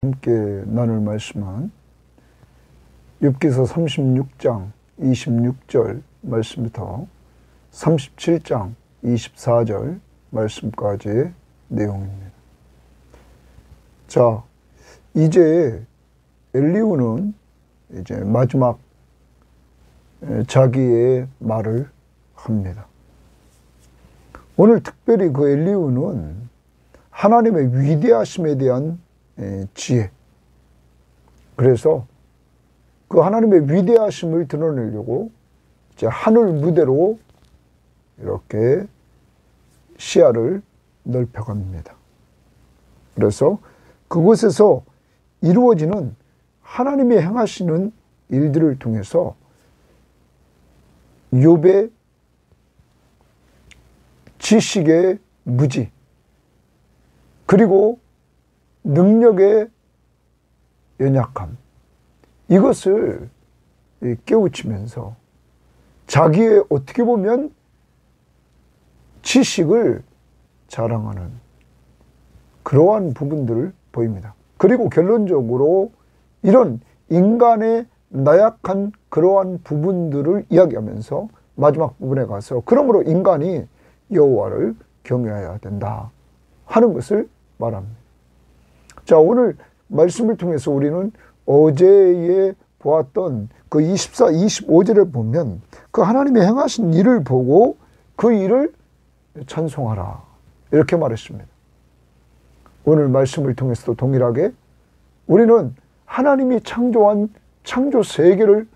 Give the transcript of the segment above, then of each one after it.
함께 나눌 말씀은 욥기서 36장 26절 말씀부터 37장 24절 말씀까지의 내용입니다. 자, 이제 엘리후는 이제 마지막 자기의 말을 합니다. 오늘 특별히 그 엘리후는 하나님의 위대하심에 대한 지혜, 그래서 그 하나님의 위대하심을 드러내려고 이제 하늘 무대로 이렇게 시야를 넓혀갑니다. 그래서 그곳에서 이루어지는 하나님이 행하시는 일들을 통해서 욥의 지식의 무지, 그리고 능력의 연약함, 이것을 깨우치면서 자기의 어떻게 보면 지식을 자랑하는 그러한 부분들을 보입니다. 그리고 결론적으로 이런 인간의 나약한 그러한 부분들을 이야기하면서 마지막 부분에 가서 그러므로 인간이 여호와를 경외해야 된다 하는 것을 말합니다. 자, 오늘 말씀을 통해서 우리는 어제에 보았던 그 24, 25절을 보면 그 하나님이 행하신 일을 보고 그 일을 찬송하라 이렇게 말했습니다. 오늘 말씀을 통해서도 동일하게 우리는 하나님이 창조한 창조 세계를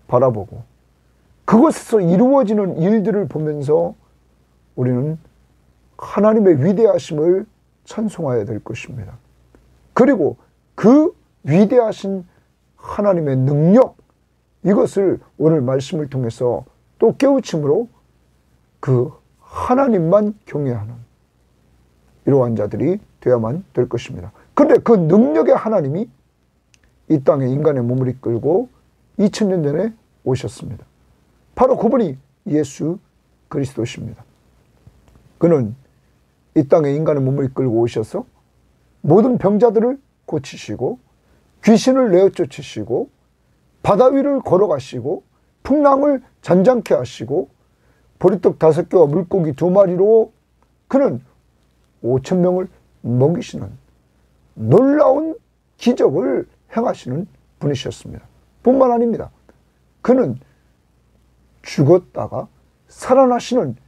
바라보고 그것에서 이루어지는 일들을 보면서 우리는 하나님의 위대하심을 찬송해야 될 것입니다. 그리고 그 위대하신 하나님의 능력, 이것을 오늘 말씀을 통해서 또 깨우침으로 그 하나님만 경외하는 이러한 자들이 되어야만 될 것입니다. 그런데 그 능력의 하나님이 이 땅에 인간의 몸을 이끌고 2000년 전에 오셨습니다. 바로 그분이 예수 그리스도십니다. 그는 이 땅에 인간의 몸을 이끌고 오셔서 모든 병자들을 고치시고 귀신을 내어 쫓으시고 바다 위를 걸어가시고 풍랑을 잔잔케 하시고 보리떡 5개와 물고기 2마리로 그는 5,000명을 먹이시는 놀라운 기적을 행하시는 분이셨습니다. 뿐만 아닙니다. 그는 죽었다가 살아나시는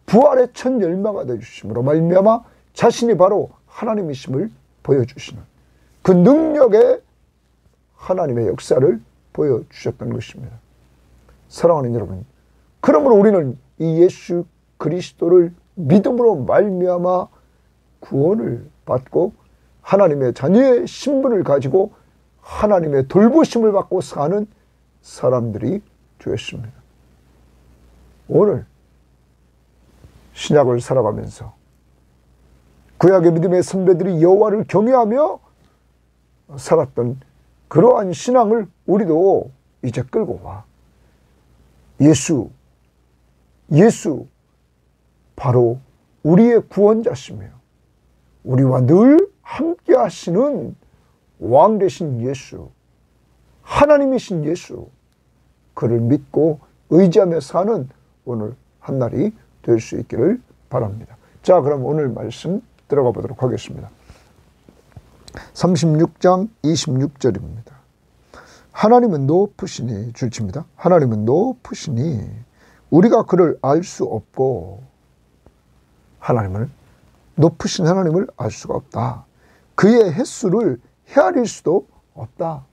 부활의 첫 열매가 되어주심으로 말미암아 자신이 바로 하나님이심을 보여주시는 그 능력의 하나님의 역사를 보여주셨던 것입니다. 사랑하는 여러분, 그러므로 우리는 이 예수 그리스도를 믿음으로 말미암아 구원을 받고 하나님의 자녀의 신분을 가지고 하나님의 돌보심을 받고 사는 사람들이 되었습니다. 오늘 신약을 살아가면서 구약의 믿음의 선배들이 여호와를 경외하며 살았던 그러한 신앙을 우리도 이제 끌고 와. 예수 바로 우리의 구원자시며 우리와 늘 함께 하시는 왕 되신 예수, 하나님이신 예수, 그를 믿고 의지하며 사는 오늘 한날이 될 수 있기를 바랍니다. 자, 그럼 오늘 말씀 들어가 보도록 하겠습니다. 36장 26절입니다. 하나님은 높으시니, 줄칩니다. 하나님은 높으시니 우리가 그를 알 수 없고, 하나님을 높으신 하나님을 알 수가 없다. 그의 횟수를 헤아릴 수도 없다.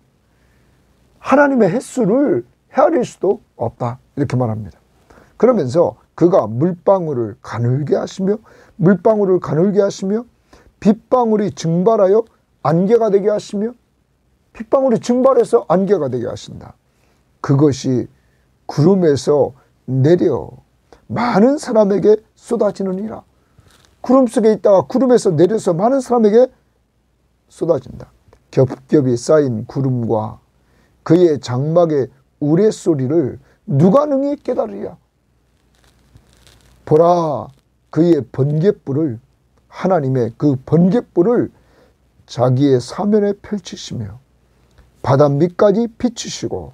하나님의 횟수를 헤아릴 수도 없다. 이렇게 말합니다. 그러면서 그가 물방울을 가늘게 하시며 빗방울이 증발하여 안개가 되게 하시며 빗방울이 증발해서 안개가 되게 하신다. 그것이 구름에서 내려 많은 사람에게 쏟아지느니라. 구름 속에 있다가 구름에서 내려서 많은 사람에게 쏟아진다. 겹겹이 쌓인 구름과 그의 장막의 우레소리를 누가 능히 깨달으랴. 보라, 그의 번갯불을, 하나님의 그 번갯불을 자기의 사면에 펼치시며 바다 밑까지 비추시고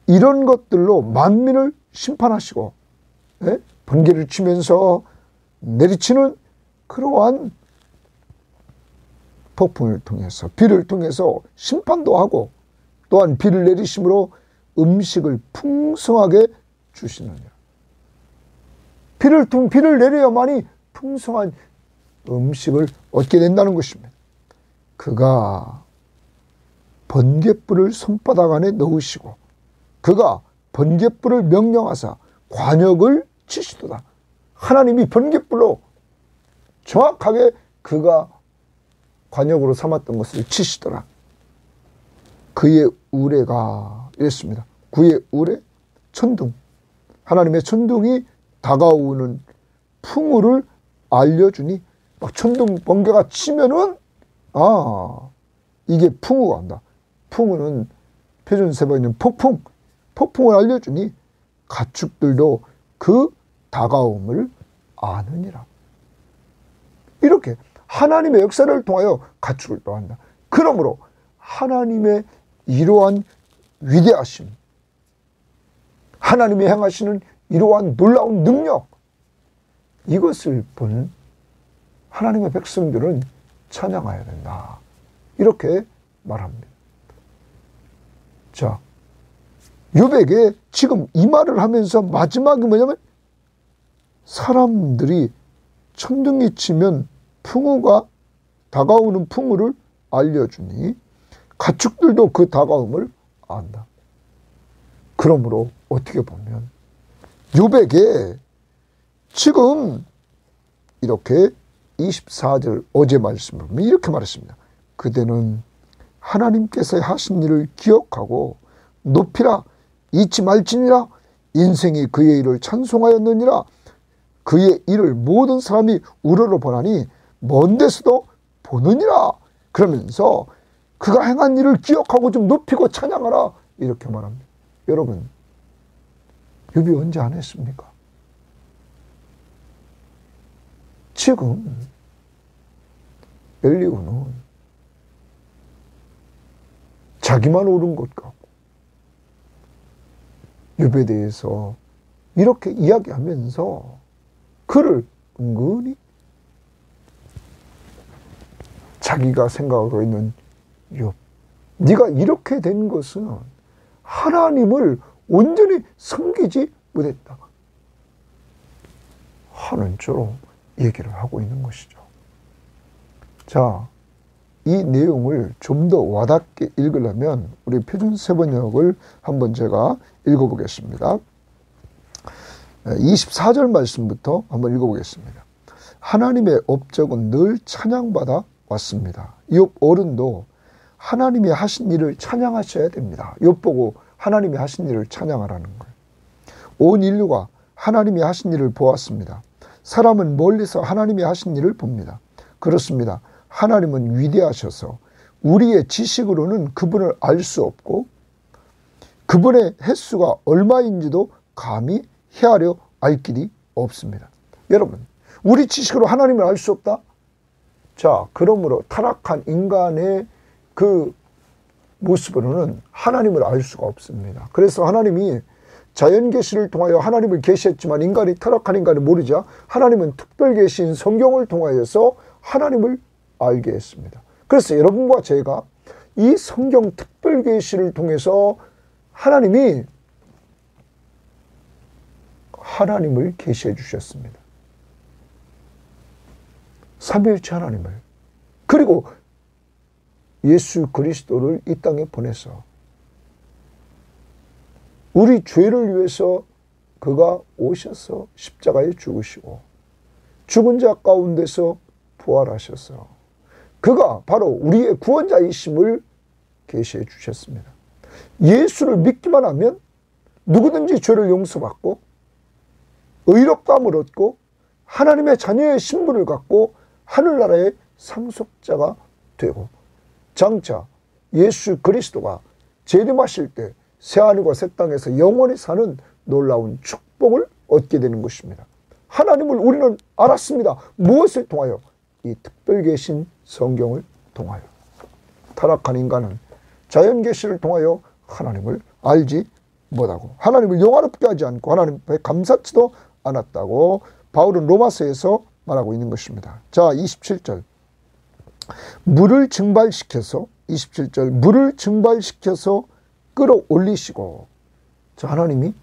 이런 것들로 만민을 심판하시고 번개를 치면서 내리치는 그러한 폭풍을 통해서 비를 통해서 심판도 하고 또한 비를 내리심으로 음식을 풍성하게 주시느니라. 비를 내려야만이 풍성한 음식을 얻게 된다는 것입니다. 그가 번갯불을 손바닥 안에 넣으시고 그가 번갯불을 명령하사 관역을 치시도다. 하나님이 번갯불로 정확하게 그가 관역으로 삼았던 것을 치시더라. 그의 우레가 이랬습니다. 그의 우레 천둥, 하나님의 천둥이 다가오는 풍우를 알려주니 막 천둥 번개가 치면은 이게 풍우가 온다. 풍우는 표준세번에 있는 폭풍을 알려주니 가축들도 그 다가옴을 아느니라. 이렇게 하나님의 역사를 통하여 가축을 한다. 그러므로 하나님의 이러한 위대하심, 하나님이 행하시는 이러한 놀라운 능력, 이것을 본 하나님의 백성들은 찬양해야 된다. 이렇게 말합니다. 자, 욥에게 지금 이 말을 하면서 마지막이 뭐냐면 사람들이 천둥이 치면 풍우가 다가오는 풍우를 알려주니 가축들도 그 다가옴을 안다. 그러므로 어떻게 보면 욥에게 지금 이렇게 24절 어제 말씀을 보면 이렇게 말했습니다. 그대는 하나님께서 하신 일을 기억하고 높이라, 잊지 말지니라. 인생이 그의 일을 찬송하였느니라. 그의 일을 모든 사람이 우러러 보나니 먼 데서도 보느니라. 그러면서 그가 행한 일을 기억하고 좀 높이고 찬양하라. 이렇게 말합니다. 여러분, 욥이 언제 안 했습니까? 지금 엘리후는 자기만 옳은 것 같고 욥에 대해서 이렇게 이야기하면서 그를 은근히 자기가 생각하고 있는 욥, 네가 이렇게 된 것은 하나님을 온전히 섬기지 못했다 하는 쪽으로 얘기를 하고 있는 것이죠. 자, 이 내용을 좀 더 와닿게 읽으려면 우리 표준세번역을 한번 제가 읽어보겠습니다. 24절 말씀부터 한번 읽어보겠습니다. 하나님의 업적은 늘 찬양받아 왔습니다. 욥 어른도 하나님이 하신 일을 찬양하셔야 됩니다. 욥 보고 하나님이 하신 일을 찬양하라는 거예요. 온 인류가 하나님이 하신 일을 보았습니다. 사람은 멀리서 하나님이 하신 일을 봅니다. 그렇습니다. 하나님은 위대하셔서 우리의 지식으로는 그분을 알 수 없고 그분의 횟수가 얼마인지도 감히 헤아려 알 길이 없습니다. 여러분, 우리 지식으로 하나님을 알 수 없다? 자, 그러므로 타락한 인간의 그 모습으로는 하나님을 알 수가 없습니다. 그래서 하나님이 자연 계시를 통하여 하나님을 계시했지만 인간이 타락한 인간을 모르자 하나님은 특별 계시인 성경을 통하여서 하나님을 알게 했습니다. 그래서 여러분과 제가 이 성경 특별 계시를 통해서 하나님이 하나님을 계시해 주셨습니다. 삼위일체 하나님을. 그리고 예수 그리스도를 이 땅에 보내서 우리 죄를 위해서 그가 오셔서 십자가에 죽으시고 죽은 자 가운데서 부활하셔서 그가 바로 우리의 구원자이심을 계시해 주셨습니다. 예수를 믿기만 하면 누구든지 죄를 용서받고 의롭다함을 얻고 하나님의 자녀의 신분을 갖고 하늘나라의 상속자가 되고 장차 예수 그리스도가 재림하실 때 새하늘과 새 땅에서 영원히 사는 놀라운 축복을 얻게 되는 것입니다. 하나님을 우리는 알았습니다. 무엇을 통하여? 이 특별 계신 성경을 통하여, 타락한 인간은 자연 계시를 통하여 하나님을 알지 못하고 하나님을 영화롭게 하지 않고 하나님 앞에 감사치도 않았다고 바울은 로마서에서 말하고 있는 것입니다. 자, 27절. 물을 증발시켜서 27절 물을 증발시켜서 끌어올리시고, 자, 하나님이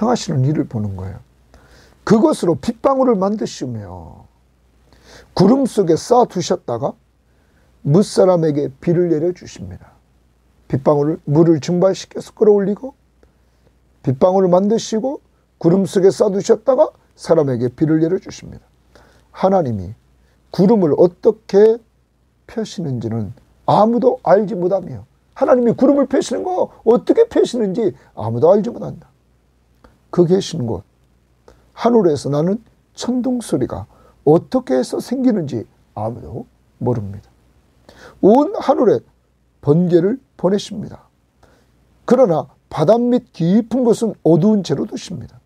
행하시는 일을 보는 거예요. 그것으로 빗방울을 만드시며 구름 속에 쌓아두셨다가 무사람에게 비를 내려주십니다. 빗방울을, 물을 증발시켜서 끌어올리고 빗방울을 만드시고 구름 속에 쌓아두셨다가 사람에게 비를 내려주십니다. 하나님이 구름을 어떻게 펴시는지는 아무도 알지 못하며, 하나님이 구름을 펴시는 거 어떻게 펴시는지 아무도 알지 못한다. 그 계신 곳 하늘에서 나는 천둥 소리가 어떻게 해서 생기는지 아무도 모릅니다. 온 하늘에 번개를 보내십니다. 그러나 바닷밑 깊은 곳은 어두운 채로 두십니다.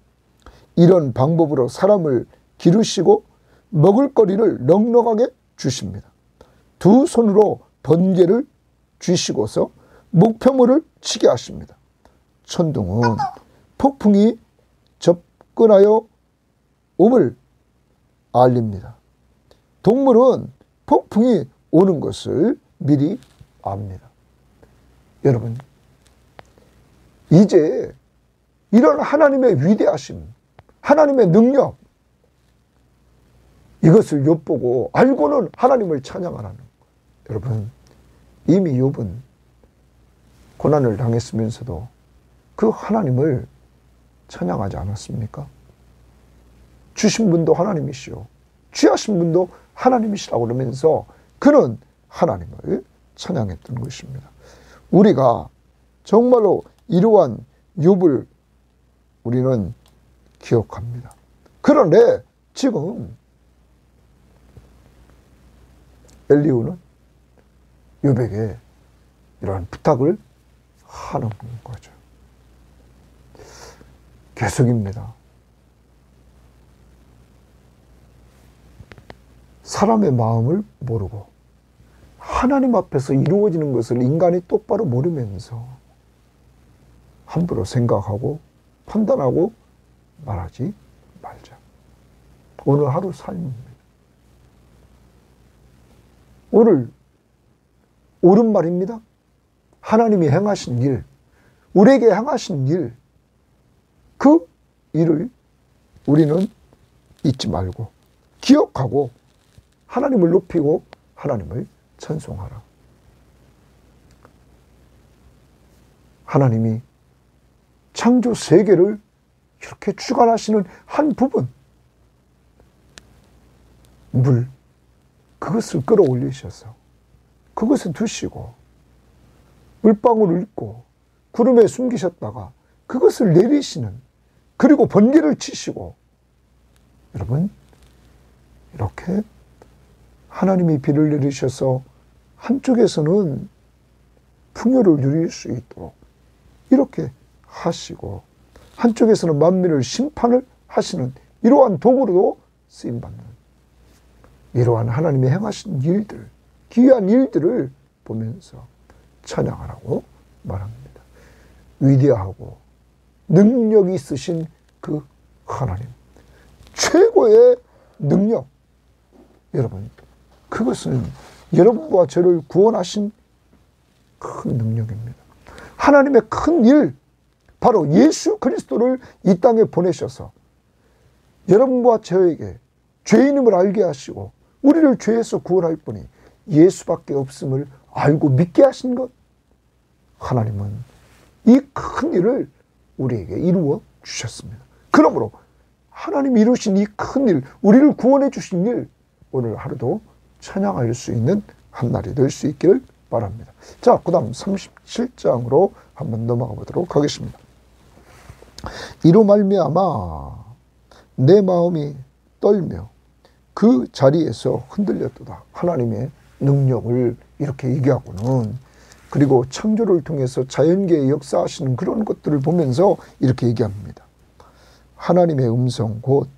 이런 방법으로 사람을 기르시고 먹을거리를 넉넉하게 주십니다. 두 손으로 번개를 쥐시고서 목표물을 치게 하십니다. 천둥은 폭풍이 접근하여 옴을 알립니다. 동물은 폭풍이 오는 것을 미리 압니다. 여러분, 이제 이런 하나님의 위대하심, 하나님의 능력, 이것을 엿보고 알고는 하나님을 찬양하라는 거예요. 여러분, 이미 욥은 고난을 당했으면서도 그 하나님을 찬양하지 않았습니까? 주신 분도 하나님이시오, 취하신 분도 하나님이시라고 그러면서 그는 하나님을 찬양했던 것입니다. 우리가 정말로 이러한 욥을 우리는 기억합니다. 그런데 지금 엘리후는 욥에게 이러한 부탁을 하는 거죠. 계속입니다. 사람의 마음을 모르고 하나님 앞에서 이루어지는 것을 인간이 똑바로 모르면서 함부로 생각하고 판단하고 말하지 말자. 오늘 하루 삶입니다. 오늘 옳은 말입니다. 하나님이 행하신 일, 우리에게 행하신 일, 그 일을 우리는 잊지 말고 기억하고 하나님을 높이고 하나님을 찬송하라. 하나님이 창조 세계를 이렇게 주관하시는 한 부분, 물, 그것을 끌어올리셔서 그것을 두시고 물방울을 잇고 구름에 숨기셨다가 그것을 내리시는, 그리고 번개를 치시고, 여러분, 이렇게 하나님이 비를 내리셔서 한쪽에서는 풍요를 누릴 수 있도록 이렇게 하시고 한쪽에서는 만민을 심판을 하시는 이러한 도구로도 쓰임받는 이러한 하나님이 행하신 일들, 귀한 일들을 보면서 찬양하라고 말합니다. 위대하고 능력이 있으신 그 하나님, 최고의 능력, 여러분, 그것은 여러분과 저를 구원하신 큰 능력입니다. 하나님의 큰 일, 바로 예수 그리스도를 이 땅에 보내셔서 여러분과 저에게 죄인임을 알게 하시고 우리를 죄에서 구원할 분이 예수밖에 없음을 알고 믿게 하신 것, 하나님은 이 큰 일을 우리에게 이루어 주셨습니다. 그러므로 하나님이 이루신 이 큰 일, 우리를 구원해 주신 일, 오늘 하루도 찬양할 수 있는 한 날이 될 수 있기를 바랍니다. 자, 그 다음 37장으로 한번 넘어가 보도록 하겠습니다. 이로 말미암아 내 마음이 떨며 그 자리에서 흔들렸도다. 하나님의 능력을 이렇게 얘기하고는, 그리고 창조를 통해서 자연계에 역사하시는 그런 것들을 보면서 이렇게 얘기합니다. 하나님의 음성 곧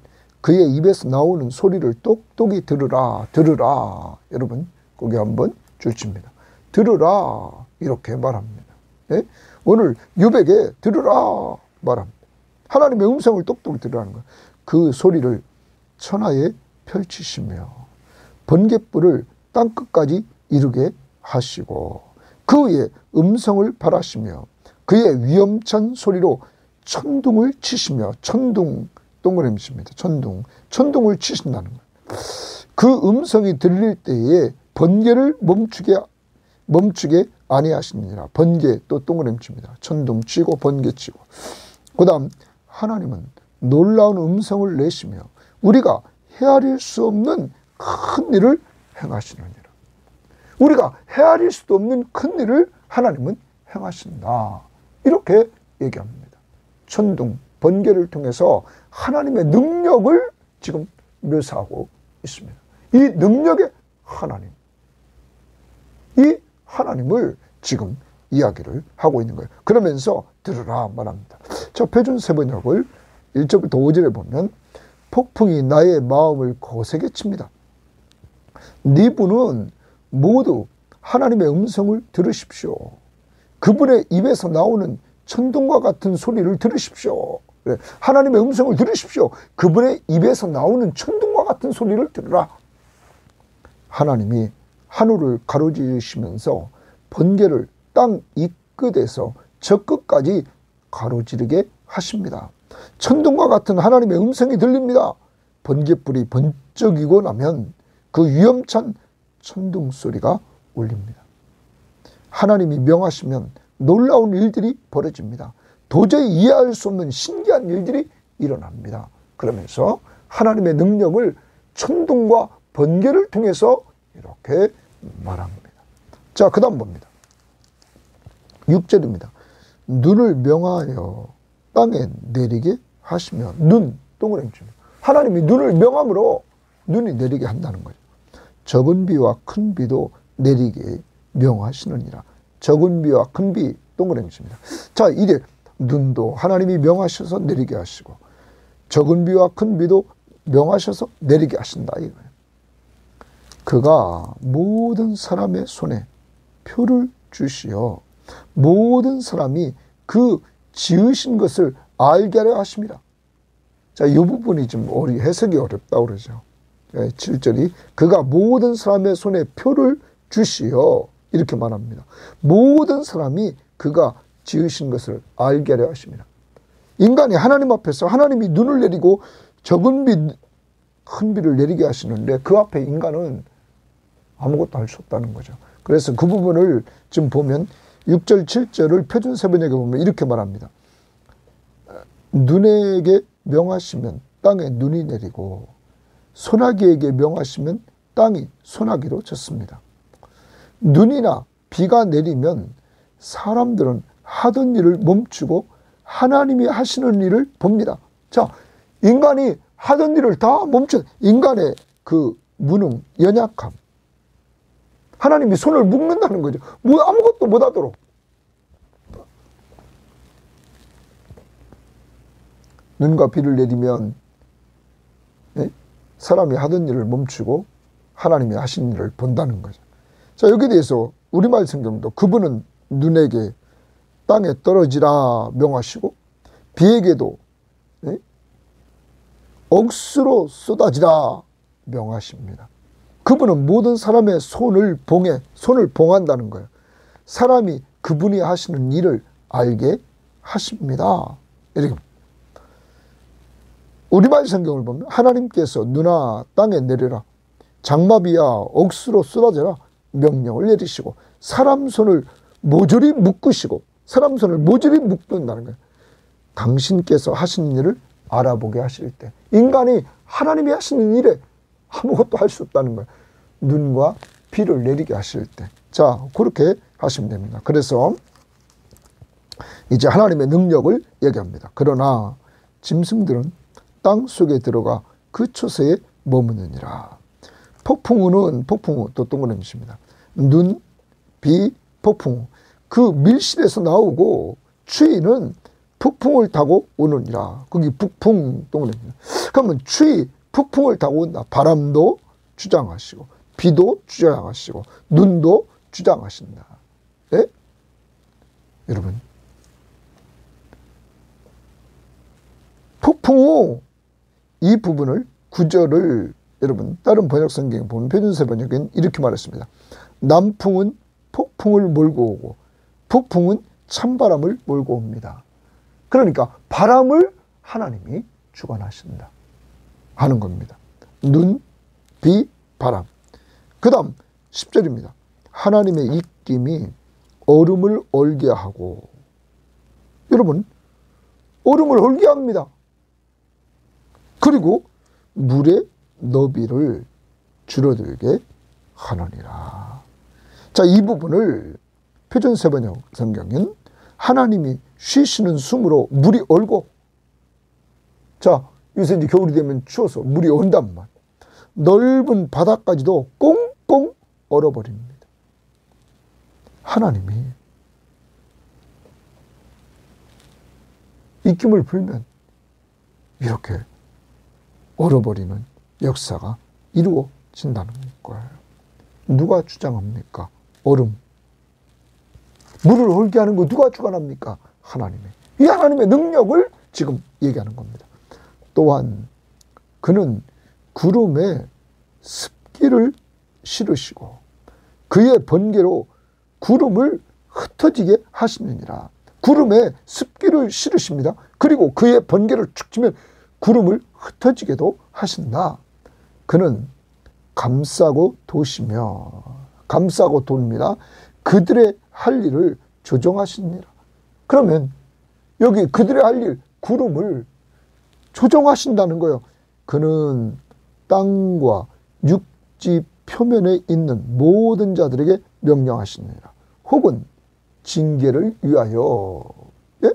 그의 입에서 나오는 소리를 똑똑히 들으라, 들으라. 여러분, 거기 한번 줄칩니다. 들으라 이렇게 말합니다. 예? 오늘 유백에 들으라 말합니다. 하나님의 음성을 똑똑히 들으라는 거예요. 그 소리를 천하에 펼치시며 번갯불을 땅끝까지 이르게 하시고 그 위에 음성을 발하시며 그의 위엄찬 소리로 천둥을 치시며 천둥 동그라미입니다. 천둥을 치신다는 거예요. 그 음성이 들릴 때에 번개를 멈추게 아니하시느니라. 번개 또 동그라미입니다. 천둥 치고 번개 치고. 그 다음 하나님은 놀라운 음성을 내시며 우리가 헤아릴 수 없는 큰 일을 행하시느니라. 우리가 헤아릴 수도 없는 큰 일을 하나님은 행하신다. 이렇게 얘기합니다. 천둥, 번개를 통해서 하나님의 능력을 지금 묘사하고 있습니다. 이 능력의 하나님, 이 하나님을 지금 이야기를 하고 있는 거예요. 그러면서 들으라 말합니다. 자, 표준세번역을 1절부터 5절에 보면 폭풍이 나의 마음을 거세게 칩니다. 니분은 모두 하나님의 음성을 들으십시오. 그분의 입에서 나오는 천둥과 같은 소리를 들으십시오. 하나님의 음성을 들으십시오. 그분의 입에서 나오는 천둥과 같은 소리를 들으라. 하나님이 하늘을 가로지르시면서 번개를 땅 이 끝에서 저 끝까지 가로지르게 하십니다. 천둥과 같은 하나님의 음성이 들립니다. 번갯불이 번쩍이고 나면 그 위엄찬 천둥 소리가 울립니다. 하나님이 명하시면 놀라운 일들이 벌어집니다. 도저히 이해할 수 없는 신기한 일들이 일어납니다. 그러면서 하나님의 능력을 천둥과 번개를 통해서 이렇게 말합니다. 자, 그 다음 봅니다. 6절입니다. 눈을 명하여 땅에 내리게 하시며 눈, 동그라미입니다. 하나님이 눈을 명함으로 눈이 내리게 한다는 거죠. 적은 비와 큰 비도 내리게 명하시느니라. 적은 비와 큰 비, 동그라미입니다. 자, 이제 눈도 하나님이 명하셔서 내리게 하시고 적은 비와 큰 비도 명하셔서 내리게 하신다 이거예요. 그가 모든 사람의 손에 표를 주시어 모든 사람이 그 지으신 것을 알게 하려 하십니다. 자, 이 부분이 좀 해석이 어렵다고 그러죠. 7절이 그가 모든 사람의 손에 표를 주시어 이렇게 말합니다. 모든 사람이 그가 지으신 것을 알게 하려 하십니다. 인간이 하나님 앞에서 하나님이 눈을 내리고 적은 비, 큰 비를 내리게 하시는데 그 앞에 인간은 아무것도 할 수 없다는 거죠. 그래서 그 부분을 지금 보면 6절, 7절을 표준세번역에 보면 이렇게 말합니다. 눈에게 명하시면 땅에 눈이 내리고 소나기에게 명하시면 땅이 소나기로 졌습니다. 눈이나 비가 내리면 사람들은 하던 일을 멈추고 하나님이 하시는 일을 봅니다. 자, 인간이 하던 일을 다 인간의 그 무능, 연약함. 하나님이 손을 묶는다는 거죠. 아무것도 못하도록. 눈과 비를 내리면 사람이 하던 일을 멈추고 하나님이 하신 일을 본다는 거죠. 자, 여기에 대해서 우리말 성경도 그분은 눈에게 땅에 떨어지라 명하시고 비에게도 억수로 쏟아지라 명하십니다. 그분은 모든 사람의 손을 봉한다는 거예요. 사람이 그분이 하시는 일을 알게 하십니다. 이렇게 우리말 성경을 보면 하나님께서 눈아 땅에 내려라 장마비야 억수로 쏟아져라 명령을 내리시고 사람 손을 모조리 묶으시고 사람 손을 모조리 묶는다는 거예요. 당신께서 하시는 일을 알아보게 하실 때 인간이 하나님이 하시는 일에 아무것도 할 수 없다는 거예요. 눈과 비를 내리게 하실 때. 자, 그렇게 하시면 됩니다. 그래서 이제 하나님의 능력을 얘기합니다. 그러나 짐승들은 땅 속에 들어가 그 초소에 머무느니라. 폭풍우는 또 동그라미입니다. 눈, 비, 폭풍우. 그 밀실에서 나오고 추위는 북풍을 타고 오느니라. 거기 북풍 동그라미입니다. 그러면 추위, 북풍을 타고 온다. 바람도 주장하시고 비도 주장하시고 눈도 주장하신다. 예? 여러분, 폭풍 후 이 부분을 구절을 여러분 다른 번역 성경에 보면 표준세 번역은 이렇게 말했습니다. 남풍은 폭풍을 몰고 오고 북풍은 찬바람을 몰고 옵니다. 그러니까 바람을 하나님이 주관하신다 하는 겁니다. 눈, 비, 바람. 그 다음 10절입니다. 하나님의 입김이 얼음을 얼게 하고, 여러분 얼음을 얼게 합니다. 그리고 물의 너비를 줄어들게 하느니라. 자, 이 부분을 표준세번역 성경은 하나님이 쉬시는 숨으로 물이 얼고, 자, 요새 이제 겨울이 되면 추워서 물이 얼단 말, 넓은 바다까지도 꽁꽁 얼어버립니다. 하나님이 입김을 불면 이렇게 얼어버리는 역사가 이루어진다는 거예요. 누가 주장합니까? 얼음. 물을 얼게 하는 거 누가 주관합니까? 하나님의. 이 하나님의 능력을 지금 얘기하는 겁니다. 또한 그는 구름에 습기를 실으시고 그의 번개로 구름을 흩어지게 하시느니라. 구름에 습기를 실으십니다. 그리고 그의 번개를 축 치면 구름을 흩어지게도 하신다. 그는 감싸고 도시며, 감싸고 돕니다. 그들의 할 일을 조정하시니라. 그러면 여기 그들의 할 일, 구름을 조정하신다는 거예요. 그는 땅과 육지 표면에 있는 모든 자들에게 명령하시니라. 혹은 징계를 위하여, 예?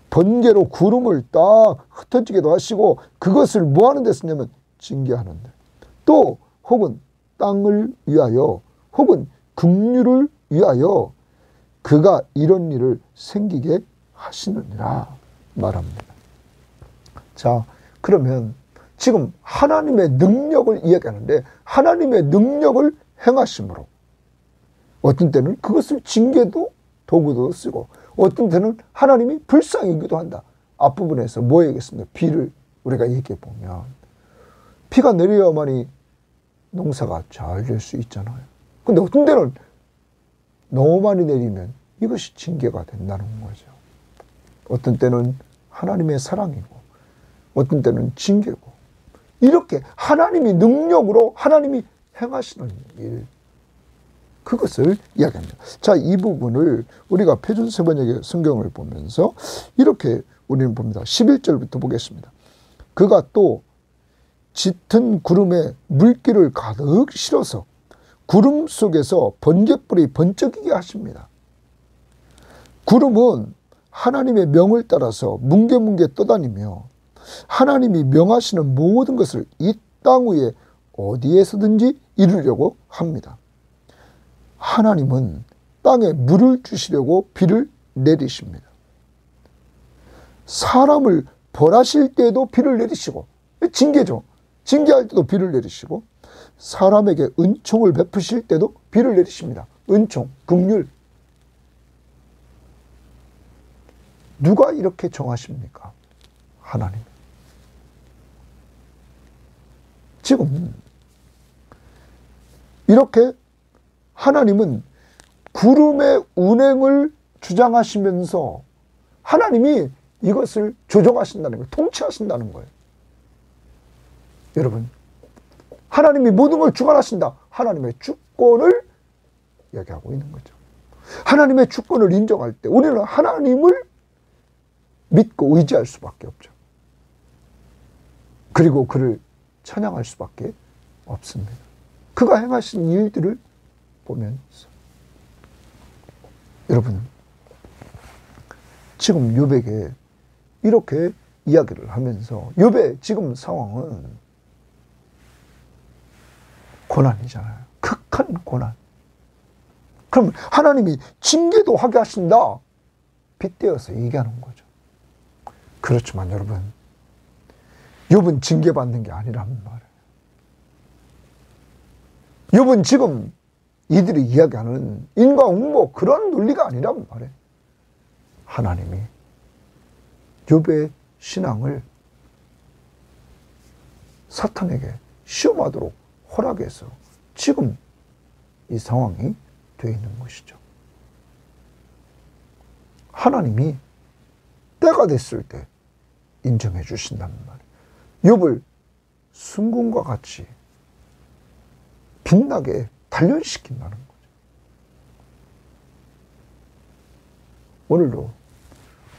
번개로 구름을 딱 흩어지게도 하시고 그것을 뭐 하는 데 쓰냐면 징계하는데, 또 혹은 땅을 위하여, 혹은 긍휼을 위하여 그가 이런 일을 생기게 하시느니라 말합니다. 자, 그러면 지금 하나님의 능력을 이야기하는데, 하나님의 능력을 행하심으로 어떤 때는 그것을 징계도 도구도 쓰고, 어떤 때는 하나님이 불쌍히기도 한다. 앞부분에서 뭐 얘기했습니까? 비를 우리가 얘기해 보면 비가 내려야만이 농사가 잘 될 수 있잖아요. 근데 어떤 때는 너무 많이 내리면 이것이 징계가 된다는 거죠. 어떤 때는 하나님의 사랑이고 어떤 때는 징계고, 이렇게 하나님이 능력으로 하나님이 행하시는 일, 그것을 이야기합니다. 자, 이 부분을 우리가 표준세번역의 성경을 보면서 이렇게 우리는 봅니다. 11절부터 보겠습니다. 그가 또 짙은 구름에 물기를 가득 실어서 구름 속에서 번갯불이 번쩍이게 하십니다. 구름은 하나님의 명을 따라서 뭉게뭉게 떠다니며 하나님이 명하시는 모든 것을 이 땅 위에 어디에서든지 이루려고 합니다. 하나님은 땅에 물을 주시려고 비를 내리십니다. 사람을 벌하실 때도 비를 내리시고, 징계죠. 징계할 때도 비를 내리시고, 사람에게 은총을 베푸실 때도 비를 내리십니다. 은총, 긍휼. 누가 이렇게 정하십니까? 하나님. 지금 이렇게 하나님은 구름의 운행을 주장하시면서 하나님이 이것을 조정하신다는 거예요. 통치하신다는 거예요. 여러분, 하나님이 모든 걸 주관하신다. 하나님의 주권을 이야기하고 있는 거죠. 하나님의 주권을 인정할 때 우리는 하나님을 믿고 의지할 수밖에 없죠. 그리고 그를 찬양할 수밖에 없습니다. 그가 행하신 일들을 보면서, 여러분, 지금 욥에게 이렇게 이야기를 하면서, 욥의 지금 상황은 고난이잖아요. 극한 고난. 그럼 하나님이 징계도 하게 하신다, 빗대어서 얘기하는 거죠. 그렇지만 여러분, 욥은 징계받는 게 아니란 말이에요. 욥은 지금 이들이 이야기하는 인과응보 그런 논리가 아니란 말이에요. 하나님이 욥의 신앙을 사탄에게 시험하도록 허락해서 지금 이 상황이 되어 있는 것이죠. 하나님이 때가 됐을 때 인정해 주신다는 말이에요. 욥을 순금과 같이 빛나게 단련시킨다는 거죠. 오늘도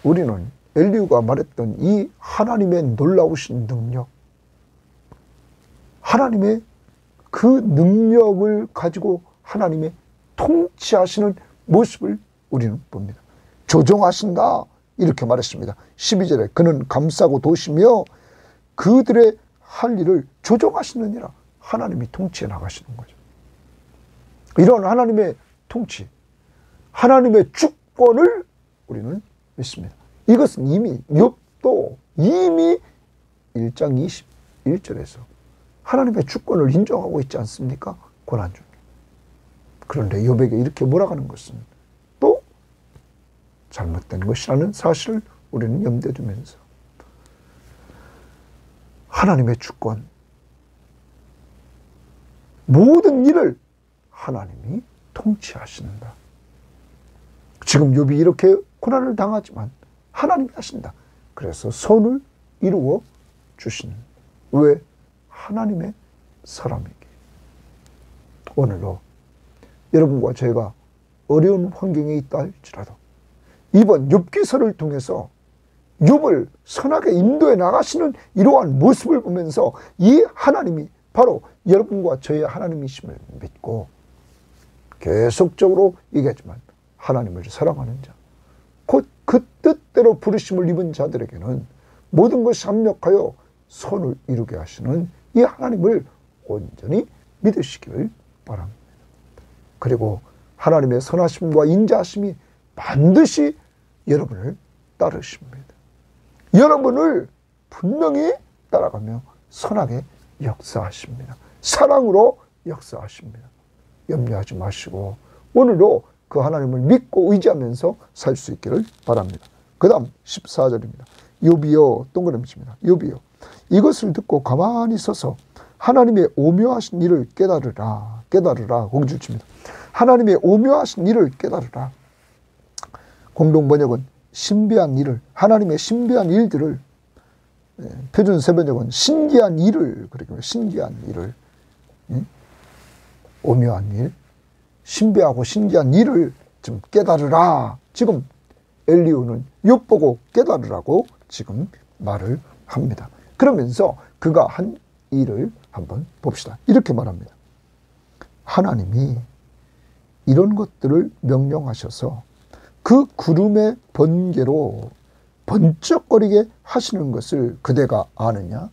우리는 엘리후가 말했던 이 하나님의 놀라우신 능력, 하나님의 그 능력을 가지고 하나님의 통치하시는 모습을 우리는 봅니다. 조종하신다 이렇게 말했습니다. 12절에 그는 감싸고 도시며 그들의 할 일을 조종하시느니라. 하나님이 통치해 나가시는 거죠. 이런 하나님의 통치, 하나님의 주권을 우리는 믿습니다. 이것은 이미 욥도 이미 1장 21절에서 하나님의 주권을 인정하고 있지 않습니까? 고난 중에. 그런데 욥에게 이렇게 몰아가는 것은 또 잘못된 것이라는 사실을 우리는 염두에 두면서 하나님의 주권, 모든 일을 하나님이 통치하신다. 지금 욥이 이렇게 고난을 당하지만 하나님이 하신다. 그래서 선을 이루어 주시는, 왜? 하나님의 사람이기. 오늘도 여러분과 제가 어려운 환경에 있다 할지라도 이번 욥기서를 통해서 욥을 선하게 인도해 나가시는 이러한 모습을 보면서 이 하나님이 바로 여러분과 저의 하나님이심을 믿고 계속적으로 얘기하지만 하나님을 사랑하는 자, 곧 그 뜻대로 부르심을 입은 자들에게는 모든 것이 합력하여 선을 이루게 하시는 이 하나님을 온전히 믿으시기를 바랍니다. 그리고 하나님의 선하심과 인자하심이 반드시 여러분을 따르십니다. 여러분을 분명히 따라가며 선하게 역사하십니다. 사랑으로 역사하십니다. 염려하지 마시고 오늘도 그 하나님을 믿고 의지하면서 살 수 있기를 바랍니다. 그 다음 14절입니다. 욥이여, 동그라미입니다. 욥이여, 이것을 듣고 가만히 서서 하나님의 오묘하신 일을 깨달으라. 깨달으라. 거기 칩니다. 하나님의 오묘하신 일을 깨달으라. 공동번역은 신비한 일을, 하나님의 신비한 일들을, 표준 세번역은 신기한 일을, 그렇게 신기한 일을, 오묘한 일, 신비하고 신기한 일을 좀 깨달으라. 지금 엘리후는 욥 보고 깨달으라고 지금 말을 합니다. 그러면서 그가 한 일을 한번 봅시다. 이렇게 말합니다. 하나님이 이런 것들을 명령하셔서 그 구름의 번개로 번쩍거리게 하시는 것을 그대가 아느냐?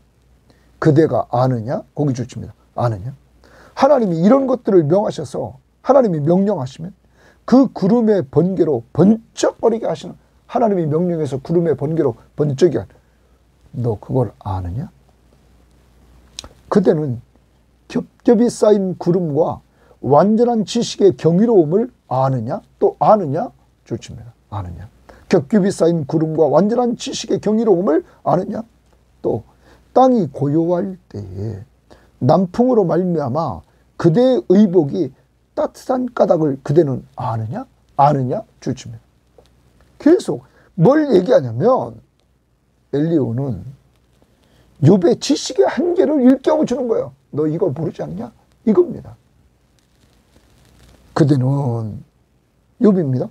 그대가 아느냐? 거기 주칩니다. 아느냐? 하나님이 이런 것들을 명하셔서 하나님이 명령하시면 그 구름의 번개로 번쩍거리게 하시는, 하나님이 명령해서 구름의 번개로 번쩍이게 하는, 너 그걸 아느냐? 그대는 겹겹이 쌓인 구름과 완전한 지식의 경이로움을 아느냐? 또 아느냐? 좋습니다. 아느냐? 겹겹이 쌓인 구름과 완전한 지식의 경이로움을 아느냐? 또 땅이 고요할 때에 남풍으로 말미암아 그대의 의복이 따뜻한 까닭을 그대는 아느냐? 아느냐? 좋습니다. 계속 뭘 얘기하냐면 엘리후는 욥의 지식의 한계를 일깨워 주는 거예요. 너 이거 모르지 않냐? 이겁니다. 그대는 욥입니다.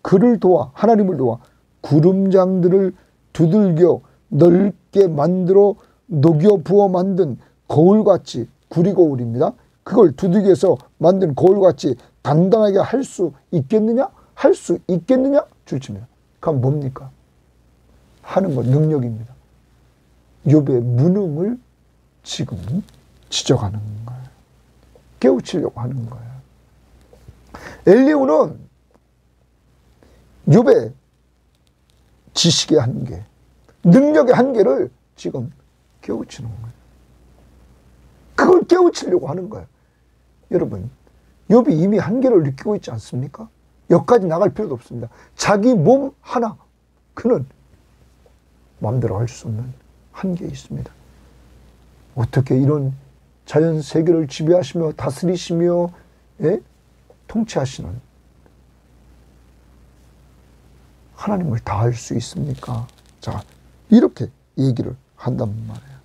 그를 도와, 하나님을 도와 구름장들을 두들겨 넓게 만들어 녹여 부어 만든 거울같이, 구리거울입니다. 그걸 두들겨서 만든 거울같이 단단하게 할 수 있겠느냐? 할 수 있겠느냐? 줄칩니다. 그럼 뭡니까? 하는 것, 능력입니다. 욥의 무능을 지금 지적하는 거예요. 깨우치려고 하는 거예요. 엘리후는 욥의 지식의 한계, 능력의 한계를 지금 깨우치는 거예요. 그걸 깨우치려고 하는 거예요. 여러분, 욥이 이미 한계를 느끼고 있지 않습니까? 여기까지 나갈 필요도 없습니다. 자기 몸 하나, 그는 마음대로 할 수 없는 한계에 있습니다. 어떻게 이런 자연 세계를 지배하시며 다스리시며 통치하시는 하나님을 다 할 수 있습니까? 자, 이렇게 얘기를 한단 말이에요.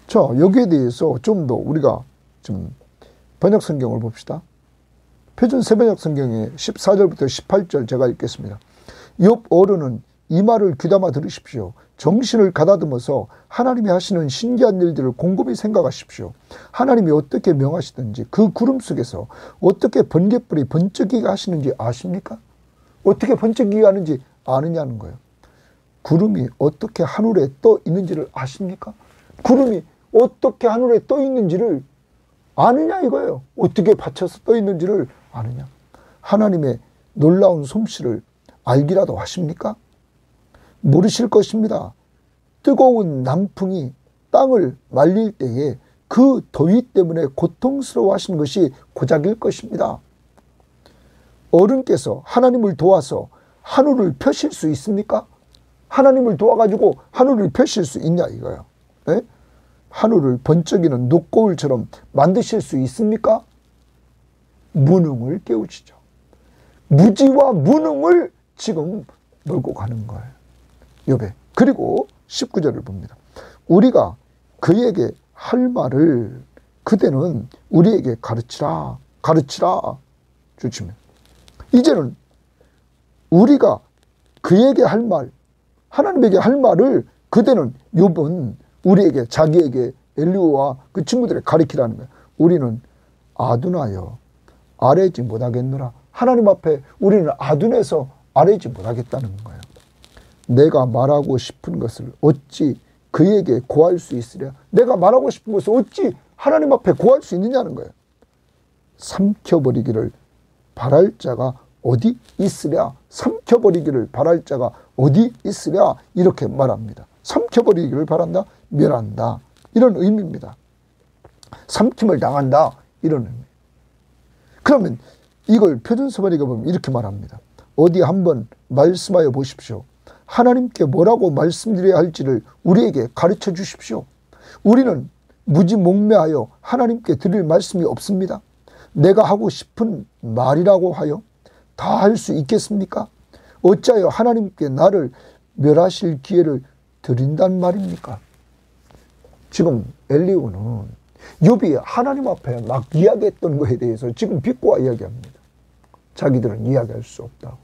자, 여기에 대해서 좀 더 우리가 좀 번역 성경을 봅시다. 표준 새번역 성경의 14절부터 18절 제가 읽겠습니다. 욥 어른은 이 말을 귀담아 들으십시오. 정신을 가다듬어서 하나님이 하시는 신기한 일들을 곰곰이 생각하십시오. 하나님이 어떻게 명하시든지 그 구름 속에서 어떻게 번갯불이 번쩍이게 하시는지 아십니까? 어떻게 번쩍이게 하는지 아느냐는 거예요. 구름이 어떻게 하늘에 떠 있는지를 아십니까? 구름이 어떻게 하늘에 떠 있는지를 아느냐 이거예요. 어떻게 받쳐서 떠 있는지를 아느냐. 하나님의 놀라운 솜씨를 알기라도 하십니까? 모르실 것입니다. 뜨거운 남풍이 땅을 말릴 때에 그 더위 때문에 고통스러워 하시는 것이 고작일 것입니다. 어른께서 하나님을 도와서 하늘을 펴실 수 있습니까? 하나님을 도와가지고 하늘을 펴실 수 있냐 이거예요. 네? 하늘을 번쩍이는 녹거울처럼 만드실 수 있습니까? 무능을 깨우치죠. 무지와 무능을 지금 몰고 가는 거예요. 욥에. 그리고 19절을 봅니다. 우리가 그에게 할 말을 그대는 우리에게 가르치라 주시면, 이제는 우리가 그에게 할 말, 하나님에게 할 말을 그대는 욥은 우리에게, 자기에게 엘리후와 그 친구들에 가르치라는 거예요. 우리는 아둔하여 아뢰지 못하겠노라. 하나님 앞에 우리는 아둔해서 아뢰지 못하겠다는 거예요. 내가 말하고 싶은 것을 어찌 그에게 고할 수 있으랴. 내가 말하고 싶은 것을 어찌 하나님 앞에 고할 수 있느냐는 거예요. 삼켜버리기를 바랄 자가 어디 있으랴. 삼켜버리기를 바랄 자가 어디 있으랴. 이렇게 말합니다. 삼켜버리기를 바란다, 멸한다, 이런 의미입니다. 삼킴을 당한다, 이런 의미. 그러면 이걸 표준서번역에 보면 이렇게 말합니다. 어디 한번 말씀하여 보십시오. 하나님께 뭐라고 말씀드려야 할지를 우리에게 가르쳐 주십시오. 우리는 무지몽매하여 하나님께 드릴 말씀이 없습니다. 내가 하고 싶은 말이라고 하여 다 할 수 있겠습니까? 어찌하여 하나님께 나를 멸하실 기회를 드린단 말입니까? 지금 엘리후는 욥이 하나님 앞에 막 이야기했던 것에 대해서 지금 비꼬아 이야기합니다. 자기들은 이야기할 수 없다고.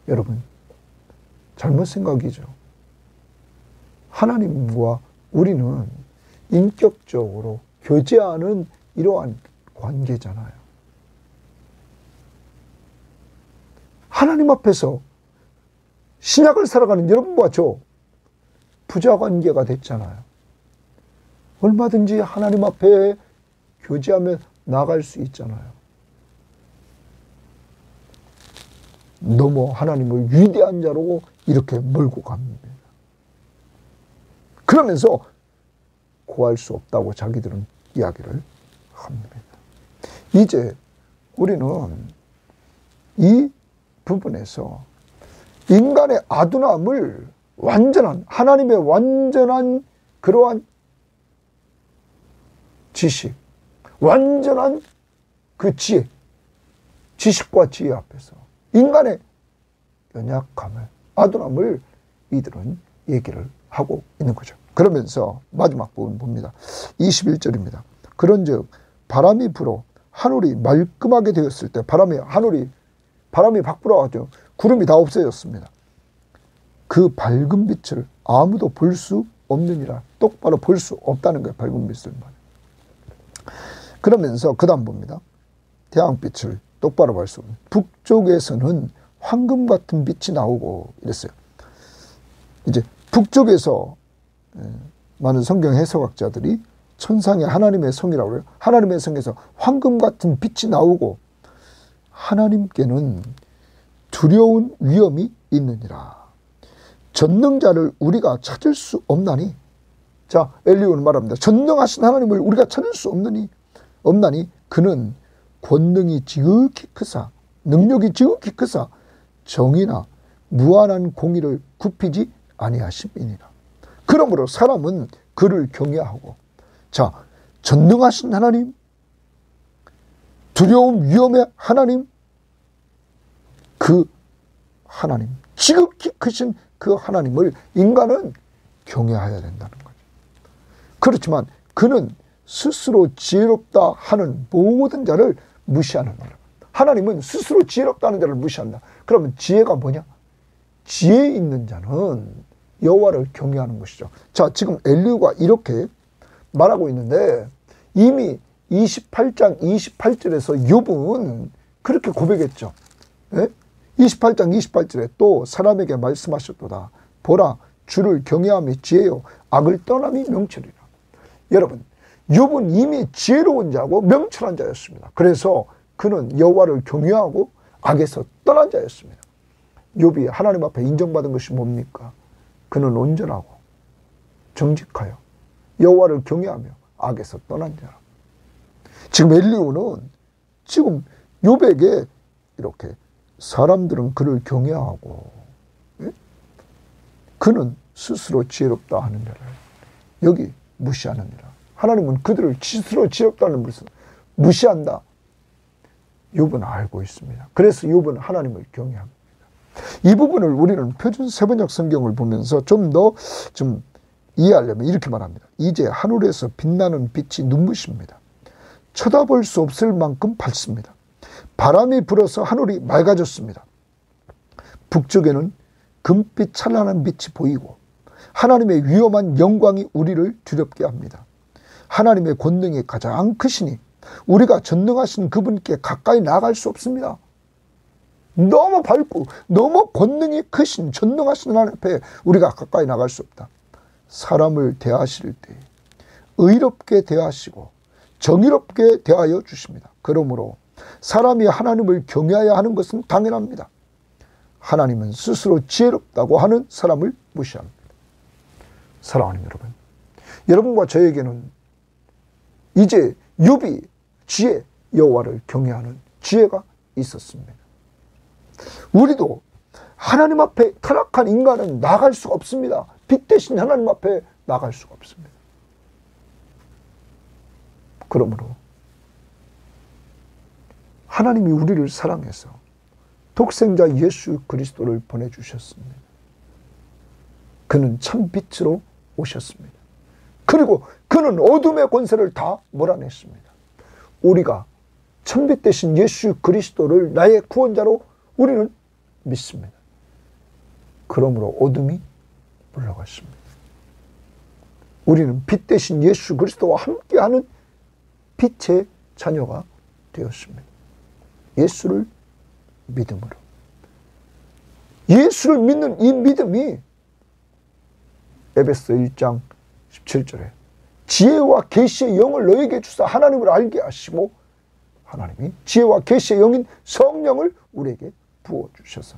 여러분, 잘못 생각이죠. 하나님과 우리는 인격적으로 교제하는 이러한 관계잖아요. 하나님 앞에서 신약을 살아가는 여러분과 저 부자 관계가 됐잖아요. 얼마든지 하나님 앞에 교제하며 나갈 수 있잖아요. 너무 하나님을 위대한 자로 이렇게 몰고 갑니다. 그러면서 고할 수 없다고 자기들은 이야기를 합니다. 이제 우리는 이 부분에서 인간의 아둔함을 완전한, 하나님의 완전한 그러한 지식, 완전한 그 지혜, 지식과 지혜 앞에서 인간의 연약함을, 아둔함을 이들은 얘기를 하고 있는 거죠. 그러면서 마지막 부분 봅니다. 21절입니다. 그런즉 바람이 불어 하늘이 말끔하게 되었을 때, 바람이 막 불어가지고 구름이 다 없어졌습니다. 그 밝은 빛을 아무도 볼 수 없느니라. 똑바로 볼 수 없다는 거예요. 밝은 빛을. 그러면서 그 다음 봅니다. 태양빛을 똑바로 볼 수 없는. 북쪽에서는 황금 같은 빛이 나오고 이랬어요. 이제 북쪽에서 많은 성경 해석학자들이 천상의 하나님의 성이라고 그래요. 하나님의 성에서 황금 같은 빛이 나오고 하나님께는 두려운 위험이 있느니라. 전능자를 우리가 찾을 수 없나니. 자, 엘리후는 말합니다. 전능하신 하나님을 우리가 찾을 수 없나니 그는 권능이 지극히 크사 능력이 지극히 크사 정의나 무한한 공의를 굽히지 아니하심이니라. 그러므로 사람은 그를 경외하고, 자, 전능하신 하나님, 두려움 위험의 하나님, 그 하나님, 지극히 크신 그 하나님을 인간은 경외해야 된다는 거죠. 그렇지만 그는 스스로 지혜롭다 하는 모든 자를 무시하는 거예요. 하나님은 스스로 지혜롭다는 자를 무시한다. 그러면 지혜가 뭐냐? 지혜 있는 자는 여호와를 경외하는 것이죠. 자, 지금 엘리후가 이렇게 말하고 있는데 이미 28장 28절에서 욥은 그렇게 고백했죠. 예? 28장 28절에 또 사람에게 말씀하셨도다. 보라, 주를 경외함이 지혜요 악을 떠남이 명철이라. 여러분, 욥은 이미 지혜로운 자고 명철한 자였습니다. 그래서 그는 여호와를 경외하고 악에서 떠난 자였습니다. 욥이 하나님 앞에 인정받은 것이 뭡니까? 그는 온전하고 정직하여 여호와를 경외하며 악에서 떠난 자라. 지금 엘리후는 지금 욥에게 이렇게 사람들은 그를 경외하고, 예? 그는 스스로 지혜롭다 하는 자를 여기 무시하느니라. 하나님은 그들을 스스로 지혜롭다는 것을 무시한다. 욥은 알고 있습니다. 그래서 욥은 하나님을 경외합니다. 이 부분을 우리는 표준 세번역 성경을 보면서 좀 더 좀 이해하려면 이렇게 말합니다. 이제 하늘에서 빛나는 빛이 눈부십니다. 쳐다볼 수 없을 만큼 밝습니다. 바람이 불어서 하늘이 맑아졌습니다. 북쪽에는 금빛 찬란한 빛이 보이고 하나님의 위엄한 영광이 우리를 두렵게 합니다. 하나님의 권능이 가장 크시니 우리가 전능하신 그분께 가까이 나아갈 수 없습니다. 너무 밝고 너무 권능이 크신 전능하신 하나님 앞에 우리가 가까이 나갈 수 없다. 사람을 대하실 때 의롭게 대하시고 정의롭게 대하여 주십니다. 그러므로 사람이 하나님을 경외해야 하는 것은 당연합니다. 하나님은 스스로 지혜롭다고 하는 사람을 무시합니다. 사랑하는 여러분, 여러분과 저에게는 이제 욥이 지혜, 여호와를 경외하는 지혜가 있었습니다. 우리도 하나님 앞에 타락한 인간은 나갈 수가 없습니다. 빛 대신 하나님 앞에 나갈 수가 없습니다. 그러므로 하나님이 우리를 사랑해서 독생자 예수 그리스도를 보내주셨습니다. 그는 참 빛으로 오셨습니다. 그리고 그는 어둠의 권세를 다 몰아냈습니다. 우리가 참빛 대신 예수 그리스도를 나의 구원자로 우리는 믿습니다. 그러므로 어둠이 물러갔습니다. 우리는 빛 대신 예수 그리스도와 함께하는 빛의 자녀가 되었습니다. 예수를 믿음으로. 예수를 믿는 이 믿음이 에베소 1장 17절에 지혜와 계시의 영을 너에게 주사 하나님을 알게 하시고 하나님이 지혜와 계시의 영인 성령을 우리에게 부어주셔서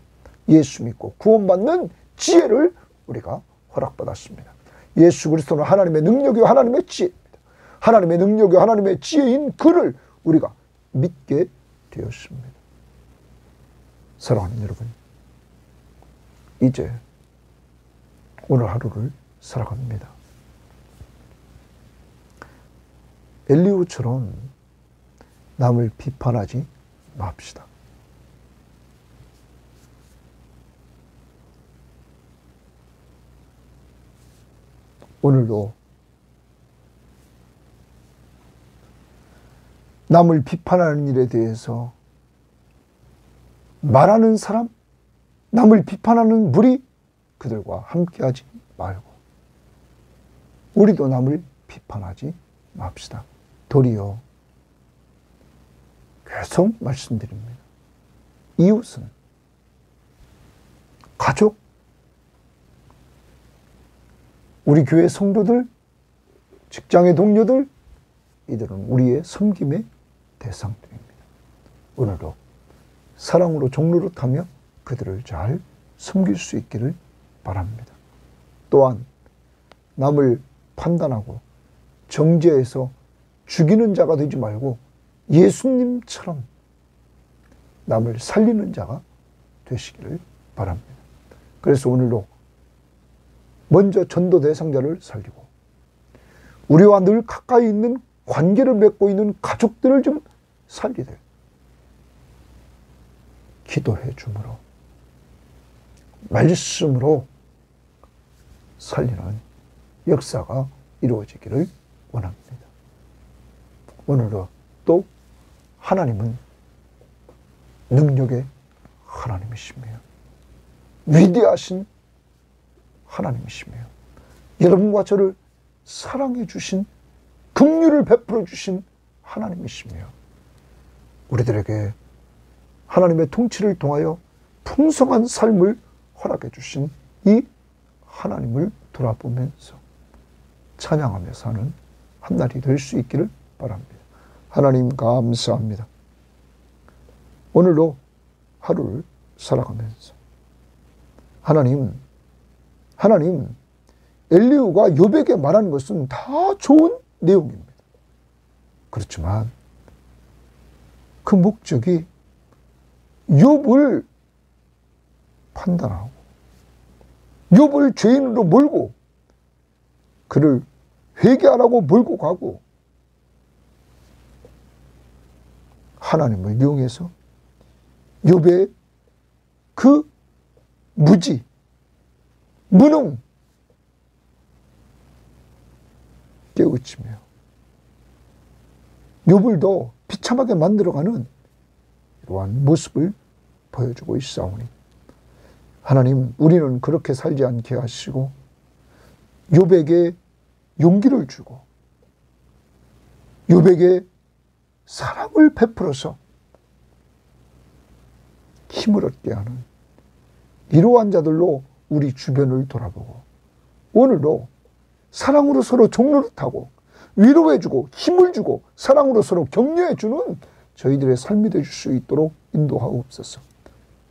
예수 믿고 구원받는 지혜를 우리가 허락받았습니다. 예수 그리스도는 하나님의 능력이요 하나님의 지혜입니다. 하나님의 능력이요 하나님의 지혜인 그를 우리가 믿게 되었습니다. 사랑하는 여러분, 이제 오늘 하루를 살아갑니다. 엘리후처럼 남을 비판하지 맙시다. 오늘도 남을 비판하는 일에 대해서 말하는 사람, 남을 비판하는 무리, 그들과 함께하지 말고 우리도 남을 비판하지 맙시다. 도리어 계속 말씀드립니다. 이웃은 가족, 우리 교회 성도들, 직장의 동료들, 이들은 우리의 섬김의 대상들입니다. 오늘도 사랑으로 종노릇하며 그들을 잘 섬길 수 있기를 바랍니다. 또한 남을 판단하고 정죄해서 죽이는 자가 되지 말고 예수님처럼 남을 살리는 자가 되시기를 바랍니다. 그래서 오늘도 먼저 전도 대상자를 살리고 우리와 늘 가까이 있는 관계를 맺고 있는 가족들을 좀 살리되 기도해 주므로 말씀으로 살리는 역사가 이루어지기를 원합니다. 오늘도 또 하나님은 능력의 하나님이시며 위대하신 하나님이시며 여러분과 저를 사랑해 주신 긍휼을 베풀어 주신 하나님이시며 우리들에게 하나님의 통치를 통하여 풍성한 삶을 허락해 주신 이 하나님을 돌아보면서 찬양하며 사는 한 날이 될 수 있기를 바랍니다. 하나님 감사합니다. 오늘도 하루를 살아가면서 하나님 엘리후가 욥에게 말하는 것은 다 좋은 내용입니다. 그렇지만 그 목적이 욥을 판단하고 욥을 죄인으로 몰고 그를 회개하라고 몰고 가고 하나님을 이용해서 욥의 그 무지, 무능 깨우치며 욥을 더 비참하게 만들어가는 이러한 모습을 보여주고 있사오니 하나님 우리는 그렇게 살지 않게 하시고 욥에게 용기를 주고 욥에게 사랑을 베풀어서 힘을 얻게 하는 이러한 자들로 우리 주변을 돌아보고 오늘도 사랑으로 서로 종노릇하고 위로해주고 힘을 주고 사랑으로 서로 격려해주는 저희들의 삶이 될 수 있도록 인도하옵소서.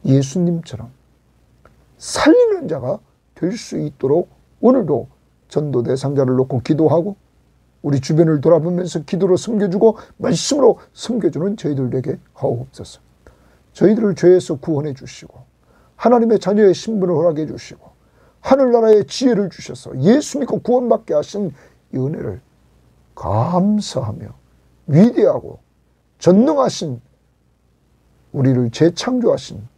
예수님처럼 살리는 자가 될 수 있도록 오늘도 전도 대상자를 놓고 기도하고 우리 주변을 돌아보면서 기도로 섬겨주고 말씀으로 섬겨주는 저희들에게 하옵소서. 저희들을 죄에서 구원해 주시고 하나님의 자녀의 신분을 허락해 주시고 하늘나라의 지혜를 주셔서 예수 믿고 구원받게 하신 이 은혜를 감사하며 위대하고 전능하신 우리를 재창조하신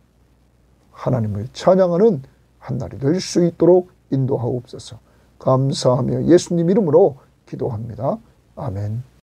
하나님을 찬양하는 한 날이 될 수 있도록 인도하옵소서. 감사하며 예수님 이름으로 기도합니다. 아멘.